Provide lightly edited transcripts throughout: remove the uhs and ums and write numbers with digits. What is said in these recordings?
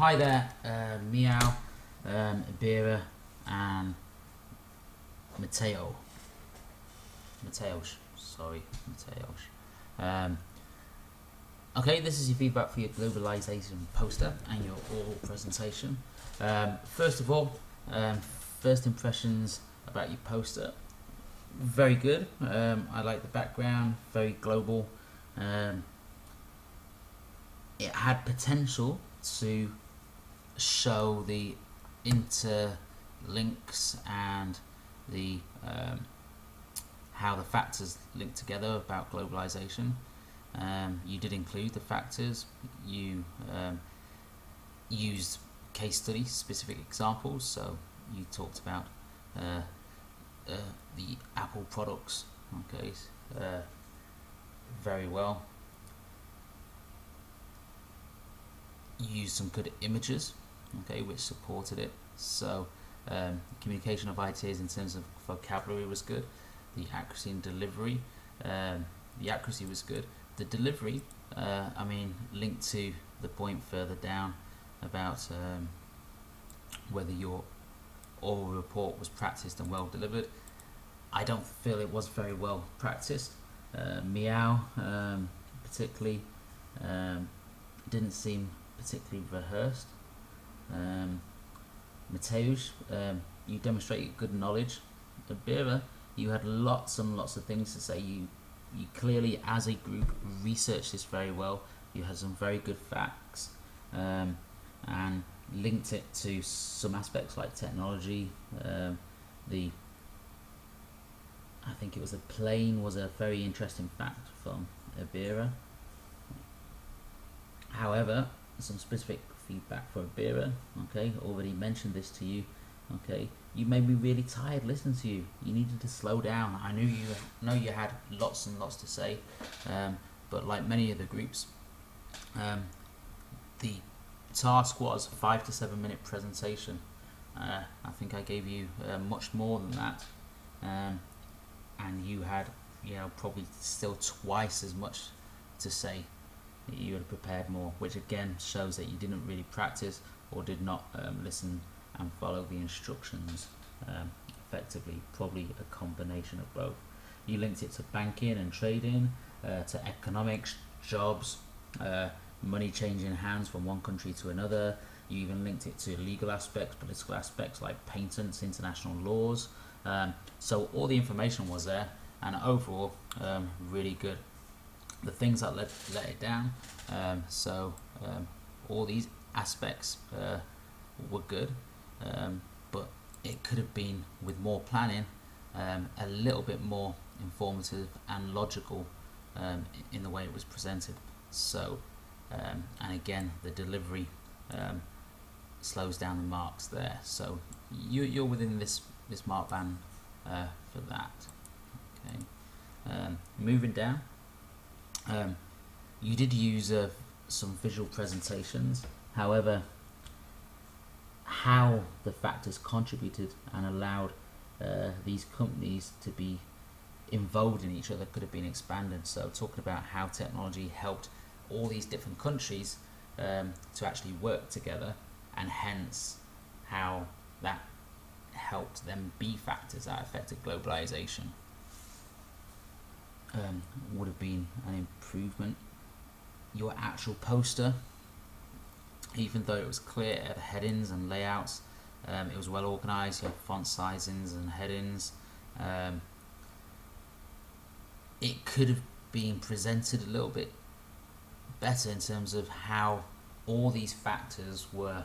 Hi there, Meow, Ibira, and Mateo. Mateos, sorry, Mateos. Okay, this is your feedback for your Globalisation Poster and your oral presentation. First of all, first impressions about your poster. Very good. I like the background, very global. It had potential to show the interlinks and the how the factors link together about globalization. You did include the factors. You used case study specific examples. So you talked about the Apple products. Okay, very well. You used some good images, okay, which supported it. So communication of ideas in terms of vocabulary was good. The accuracy and delivery, the accuracy was good. The delivery, linked to the point further down about whether your oral report was practiced and well delivered. I don't feel it was very well practiced. Meow, particularly, didn't seem particularly rehearsed. Mateusz, you demonstrated good knowledge. Ibira, you had lots and lots of things to say. You clearly, as a group, researched this very well. You had some very good facts, and linked it to some aspects like technology. I think it was a plane was a very interesting fact from Ibira. However, some specific feedback for Ibira. Okay, already mentioned this to you. Okay, you made me really tired listening to you. You needed to slow down. I know you had lots and lots to say, but like many of the groups, the task was a 5 to 7 minute presentation. I think I gave you much more than that, and you had probably still twice as much to say. You had prepared more, which again shows that you didn't really practice or did not listen and follow the instructions effectively. Probably a combination of both. You linked it to banking and trading, to economics, jobs, money changing hands from one country to another. You even linked it to legal aspects, political aspects like patents, international laws. So all the information was there, and overall really good. The things that let it down, all these aspects were good, but it could have been, with more planning, a little bit more informative and logical in the way it was presented. So, and again, the delivery slows down the marks there. So you're within this mark band for that. Okay, moving down. You did use some visual presentations. However, how the factors contributed and allowed these companies to be involved in each other could have been expanded. So talking about how technology helped all these different countries to actually work together, and hence how that helped them be factors that affected globalization. Would have been an improvement. Your actual poster, even though it was clear at the headings and layouts, it was well organized. You had font sizings and headings. It could have been presented a little bit better in terms of how all these factors were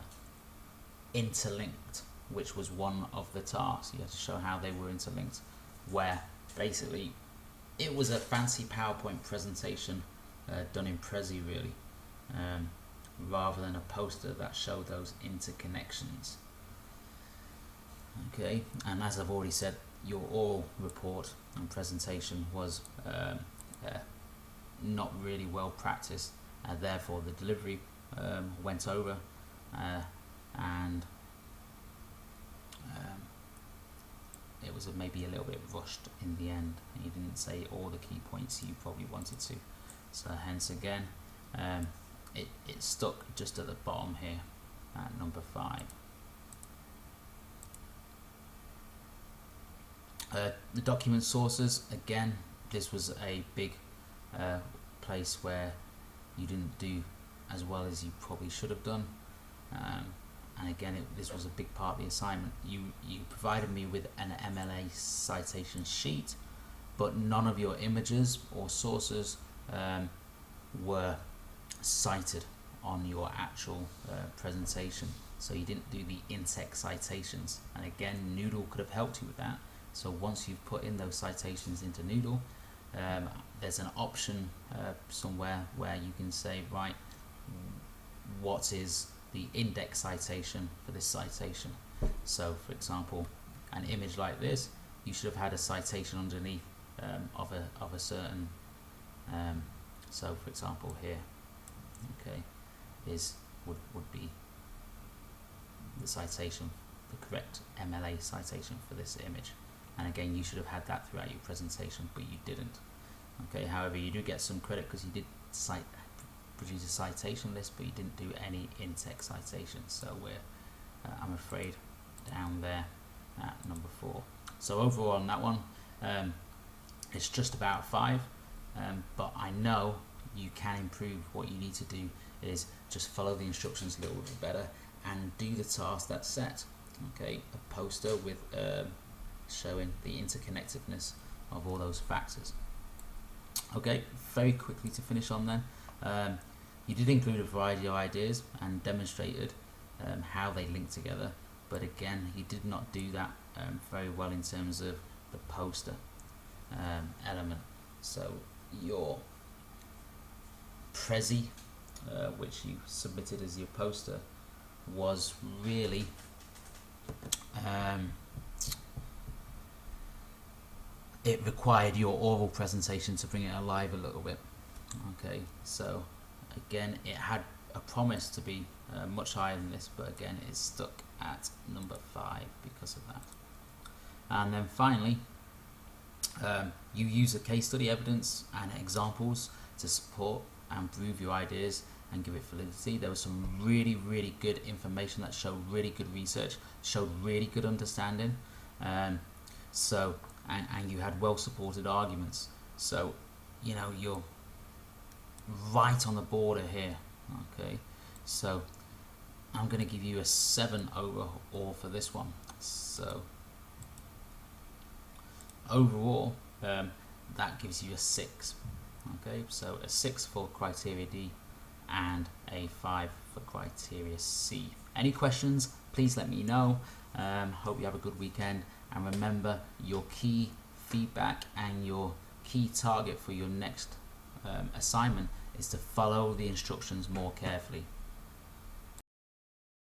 interlinked, which was one of the tasks. You had to show how they were interlinked, where basically it was a fancy PowerPoint presentation done in Prezi, really, rather than a poster that showed those interconnections. Okay, and as I've already said, your oral report and presentation was not really well practiced, and therefore the delivery went over, and it was maybe a little bit rushed in the end. You didn't say all the key points you probably wanted to. So hence again, it stuck just at the bottom here. at number 5. The document sources, again, this was a big place where you didn't do as well as you probably should have done, and again this was a big part of the assignment. You provided me with an MLA citation sheet, but none of your images or sources were cited on your actual presentation, so you didn't do the in-text citations, and again Noodle could have helped you with that. So once you've put in those citations into Noodle, there's an option somewhere where you can say, right, what is the index citation for this citation? So for example, an image like this, you should have had a citation underneath of a certain, so for example here, okay, would be the citation, the correct MLA citation for this image. And again, you should have had that throughout your presentation, but you didn't. Okay, however, you do get some credit because you did produce a citation list, but you didn't do any in-text citations. So we're, I'm afraid, down there at number 4. So overall on that one, it's just about 5, but I know you can improve. What you need to do is just follow the instructions a little bit better and do the task that's set. Okay, a poster with showing the interconnectedness of all those factors. Okay, very quickly to finish on then, you did include a variety of ideas and demonstrated how they link together, but again you did not do that very well in terms of the poster element. So your Prezi, which you submitted as your poster, was really it required your oral presentation to bring it alive a little bit. Okay, so again it had a promise to be much higher than this, but again it's stuck at number 5 because of that. And then finally, you use a case study evidence and examples to support and prove your ideas and give it validity. There was some really good information that showed really good research, showed really good understanding, so and you had well supported arguments. So you know you're right on the border here. Okay, so I'm going to give you a 7 overall for this one. So overall that gives you a 6. Okay, so a 6 for criteria D and a 5 for criteria C. Any questions, please let me know. Hope you have a good weekend, and remember, your key feedback and your key target for your next assignment is to follow the instructions more carefully.